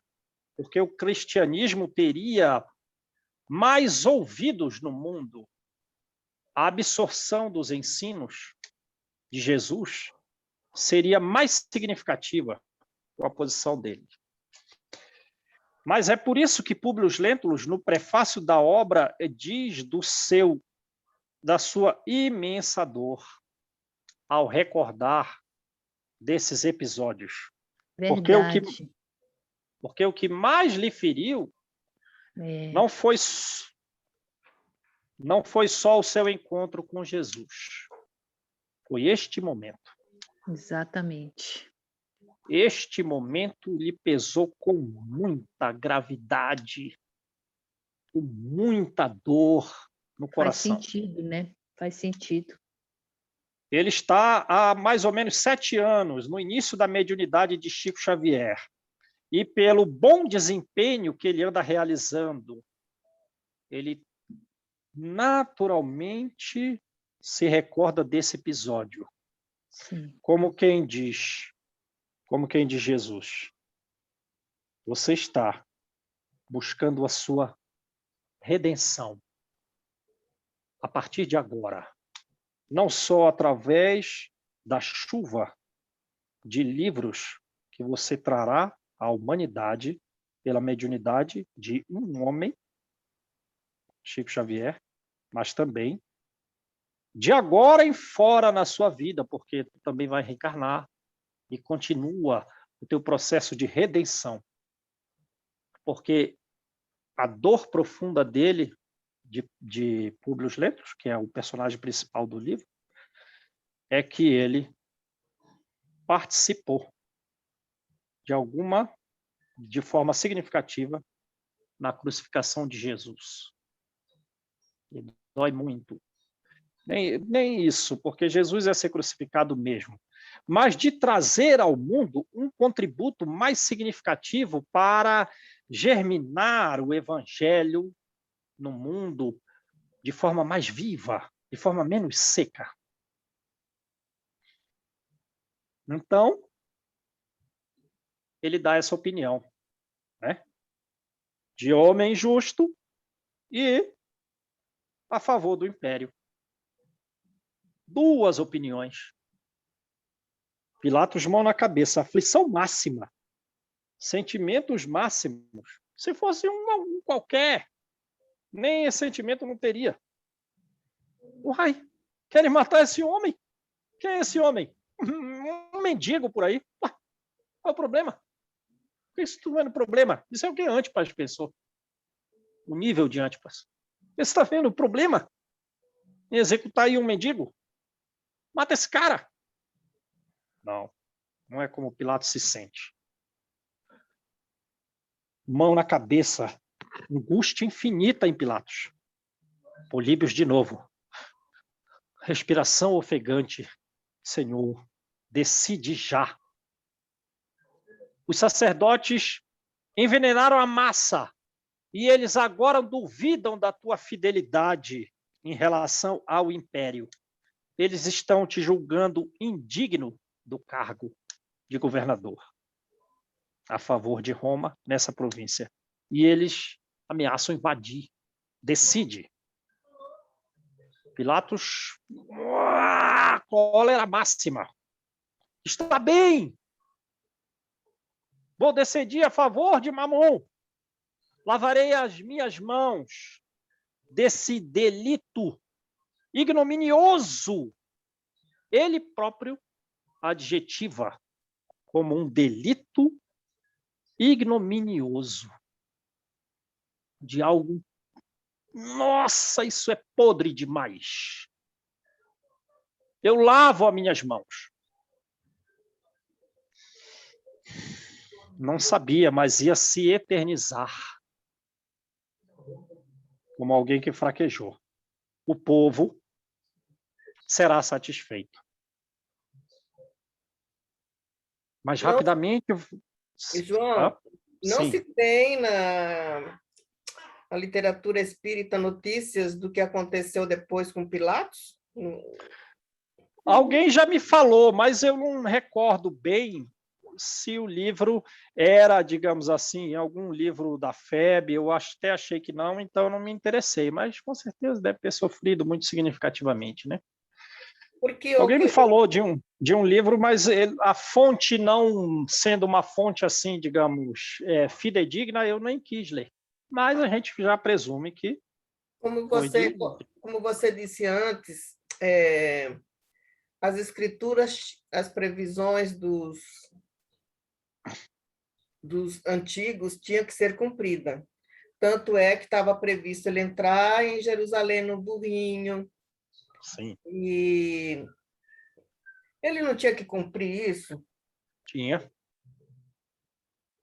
porque o cristianismo teria mais ouvidos no mundo, a absorção dos ensinos de Jesus seria mais significativa com a posição dele. Mas é por isso que Públio Lentulus, no prefácio da obra, diz da sua imensa dor ao recordar desses episódios. Verdade. Porque o que mais lhe feriu É, não foi só o seu encontro com Jesus. Foi este momento. exatamente. Este momento lhe pesou com muita gravidade, com muita dor no Faz coração. sentido, né? Faz sentido. Ele está há mais ou menos 7 anos no início da mediunidade de Chico Xavier. E pelo bom desempenho que ele anda realizando, ele naturalmente se recorda desse episódio. Sim. Como quem diz Jesus, você está buscando a sua redenção a partir de agora, não só através da chuva de livros que você trará à humanidade pela mediunidade de um homem, Chico Xavier, mas também de agora em fora na sua vida, porque tu também vai reencarnar e continua o teu processo de redenção. Porque a dor profunda dele, de Públio Lentulus, que é o personagem principal do livro, é que ele participou de forma significativa na crucificação de Jesus. E dói muito. Nem isso, porque Jesus ia ser crucificado mesmo, mas de trazer ao mundo um contributo mais significativo para germinar o evangelho no mundo de forma mais viva, de forma menos seca. Então, ele dá essa opinião, né? De homem justo e a favor do império. 2 opiniões. Pilatos, mão na cabeça, aflição máxima, sentimentos máximos. Se fosse um qualquer, nem esse sentimento não teria. Uai, querem matar esse homem? Quem é esse homem? Um mendigo por aí. Ué, qual é o problema? Isso não é um problema. Isso é o que Antipas pensou. O nível de Antipas. Você está vendo o problema em executar aí um mendigo? Mata esse cara. Não é como Pilatos se sente. Mão na cabeça, angústia infinita em Pilatos. Políbios de novo. Respiração ofegante. Senhor, decide já. Os sacerdotes envenenaram a massa e eles agora duvidam da tua fidelidade em relação ao império. Eles estão te julgando indigno do cargo de governador a favor de Roma nessa província. E eles ameaçam invadir. Decide. Pilatos, cólera máxima. Está bem. Vou decidir a favor de Mamon. Lavarei as minhas mãos desse delito ignominioso. Ele próprio adjetiva como um delito ignominioso de algo. Nossa, isso é podre demais. Eu lavo as minhas mãos. Não sabia, mas ia se eternizar como alguém que fraquejou. O povo será satisfeito. Mas Não, rapidamente... João, não sim. se tem na literatura espírita notícias do que aconteceu depois com Pilatos? Alguém já me falou, mas eu não recordo bem se o livro era, digamos assim, algum livro da FEB, eu até achei que não, então eu não me interessei, mas com certeza deve ter sofrido muito significativamente, né? Porque Alguém me falou de um livro, mas a fonte não sendo uma fonte assim, digamos, fidedigna, eu nem quis ler. Mas a gente já presume que como foi de... como você disse antes, as escrituras, as previsões dos antigos tinham que ser cumpridas. Tanto é que estava previsto ele entrar em Jerusalém no burrinho, Sim, e ele não tinha que cumprir isso. tinha.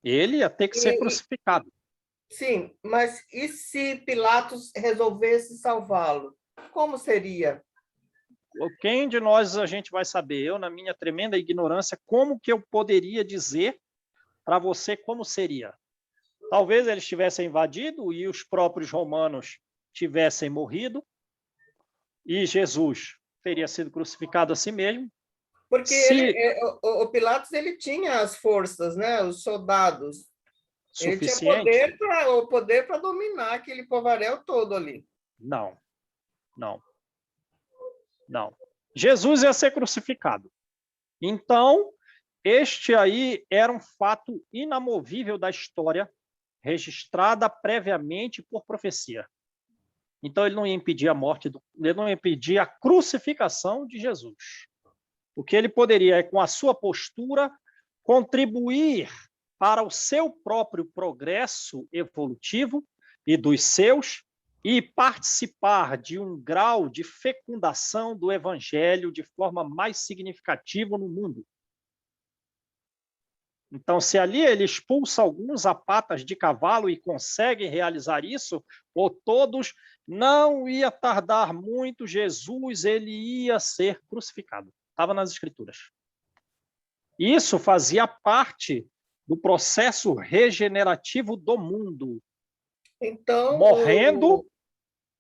Ele ia ter que ser E, crucificado. sim, mas e se Pilatos resolvesse salvá-lo? Como seria? Quem de nós a gente vai saber? Eu, na minha tremenda ignorância, como que eu poderia dizer para você como seria? Talvez eles tivessem invadido e os próprios romanos tivessem morrido e Jesus teria sido crucificado a si mesmo. Porque Se o Pilatos ele tinha as forças, né? Os soldados. Ele tinha suficiente? o poder para dominar aquele povaréu todo ali. Não, não, não. Jesus ia ser crucificado. Então, este aí era um fato inamovível da história, registrada previamente por profecia. Então, ele não ia impedir a morte, ele não ia impedir a crucificação de Jesus. O que ele poderia é, com a sua postura, contribuir para o seu próprio progresso evolutivo e dos seus, e participar de um grau de fecundação do evangelho de forma mais significativa no mundo. Então, se ali ele expulsa alguns a patas de cavalo e consegue realizar isso, ou todos, não ia tardar muito, Jesus ele ia ser crucificado. Estava nas Escrituras. Isso fazia parte do processo regenerativo do mundo. Então,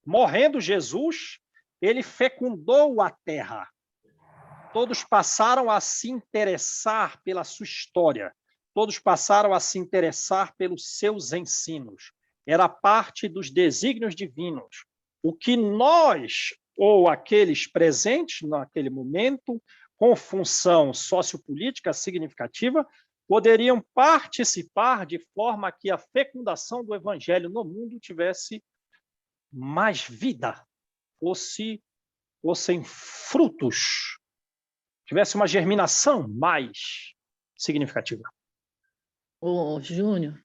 Morrendo Jesus, ele fecundou a terra. Todos passaram a se interessar pela sua história. Todos passaram a se interessar pelos seus ensinos. Era parte dos desígnios divinos. O que nós, ou aqueles presentes naquele momento, com função sociopolítica significativa, poderiam participar de forma que a fecundação do evangelho no mundo tivesse mais vida, fossem frutos, tivesse uma germinação mais significativa. Ô, Júnior,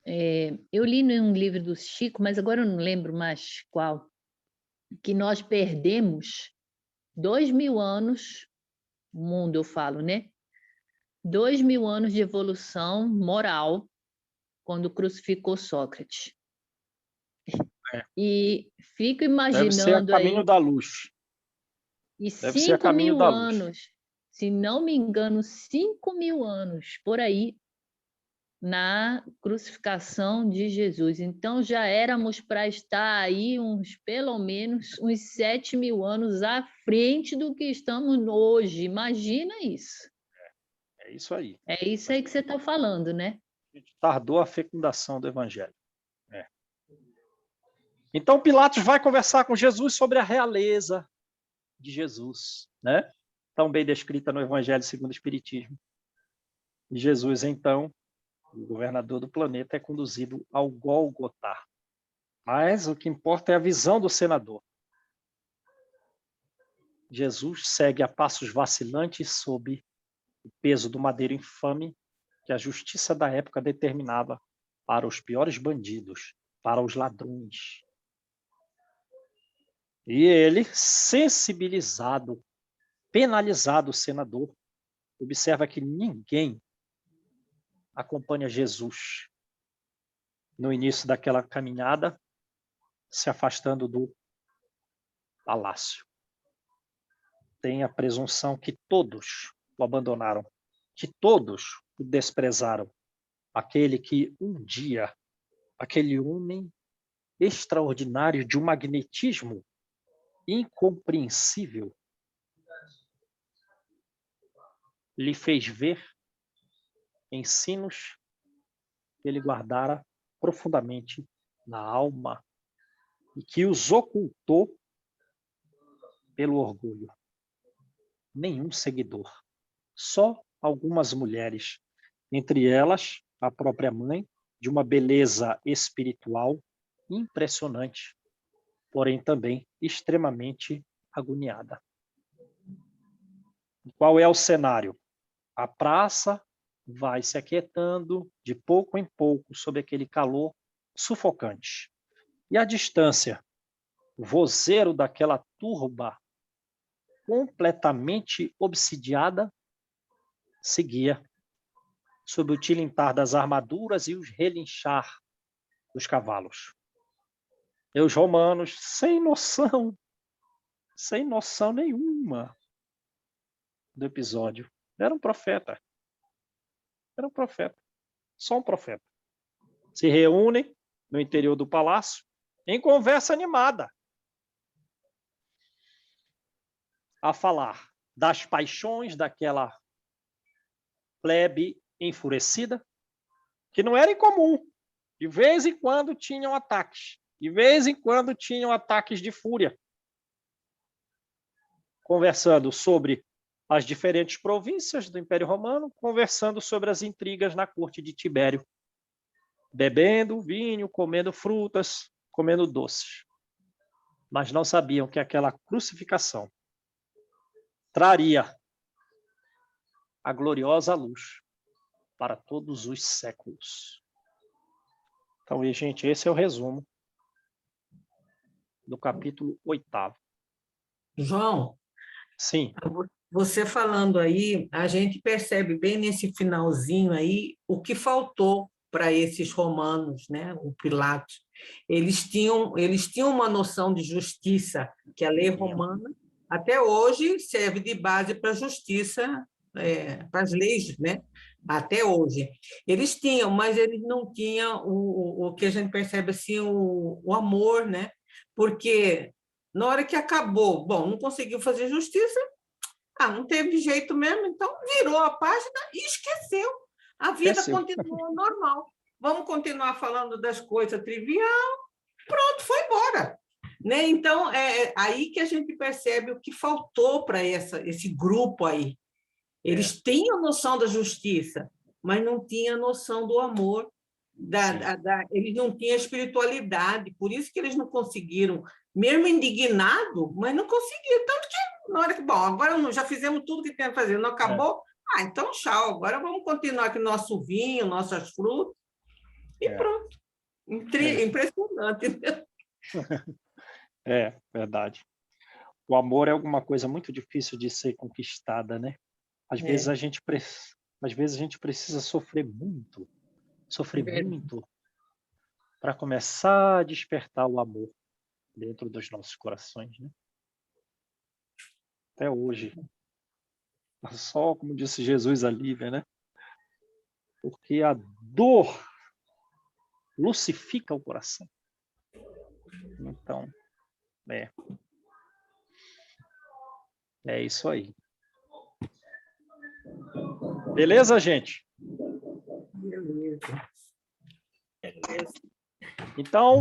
eu li num livro do Chico, mas agora eu não lembro mais qual, que nós perdemos 2000 anos, mundo eu falo, né? 2000 anos de evolução moral quando crucificou Sócrates. E fico Deve ser a imaginando caminho aí, da luz. e Deve ser a 5 caminho mil da luz. anos, se não me engano, 5 mil anos por aí, na crucificação de Jesus. Então, já éramos para estar aí pelo menos uns 7 mil anos à frente do que estamos hoje. Imagina isso. É isso aí. É isso aí que você está falando, né? A gente tardou a fecundação do evangelho. Então, Pilatos vai conversar com Jesus sobre a realeza de Jesus, né? Tão bem descrita no Evangelho segundo o Espiritismo. E Jesus, então, o governador do planeta, é conduzido ao Gólgota. Mas o que importa é a visão do senador. Jesus segue a passos vacilantes sob o peso do madeiro infame que a justiça da época determinava para os piores bandidos, para os ladrões. E ele, sensibilizado, penalizado o senador, observa que ninguém acompanha Jesus no início daquela caminhada, se afastando do palácio. Tem a presunção que todos o abandonaram, que todos o desprezaram. Aquele que um dia, aquele homem extraordinário de um magnetismo incompreensível, lhe fez ver ensinos que ele guardara profundamente na alma e que os ocultou pelo orgulho. Nenhum seguidor, só algumas mulheres, entre elas a própria mãe, de uma beleza espiritual impressionante, porém também extremamente agoniada. Qual é o cenário? A praça vai se aquietando de pouco em pouco sob aquele calor sufocante. E à distância, o vozeiro daquela turba completamente obsidiada seguia, sob o tilintar das armaduras e os relinchar dos cavalos. E os romanos, sem noção nenhuma do episódio. Era um profeta, só um profeta. Se reúnem no interior do palácio em conversa animada a falar das paixões daquela plebe enfurecida, que não era incomum. De vez em quando tinham ataques. De vez em quando tinham ataques de fúria. Conversando sobre as diferentes províncias do Império Romano, conversando sobre as intrigas na corte de Tibério. Bebendo vinho, comendo frutas, comendo doces. Mas não sabiam que aquela crucificação traria a gloriosa luz para todos os séculos. Então, gente, esse é o resumo do capítulo 8º. João, Sim. Você falando aí, a gente percebe bem nesse finalzinho aí o que faltou para esses romanos, né? O Pilatos. Eles tinham uma noção de justiça, que a lei romana até hoje serve de base para a justiça, para as leis, né? Até hoje. Eles tinham, mas eles não tinham o que a gente percebe assim, o amor, né? Porque na hora que acabou, bom, não conseguiu fazer justiça, não teve jeito mesmo, então virou a página e esqueceu. A vida continua normal. Vamos continuar falando das coisas triviais, pronto, foi embora. Né? Então, é aí que a gente percebe o que faltou para esse grupo aí. Eles têm a noção da justiça, mas não tinham a noção do amor, eles não tinham a espiritualidade, por isso que eles não conseguiram, mesmo indignado, mas não conseguiram. Tanto que, na hora que, bom, agora já fizemos tudo que tem a fazer, não acabou? Então tchau, agora vamos continuar com o nosso vinho, nossas frutas, e pronto. Impressionante. É, verdade. O amor é alguma coisa muito difícil de ser conquistada, né? Às vezes a gente precisa sofrer muito para começar a despertar o amor dentro dos nossos corações, né? Até hoje. Só, como disse Jesus, alívia, né? Porque a dor lucifica o coração. Então, é isso aí. Beleza, gente? Beleza. Então,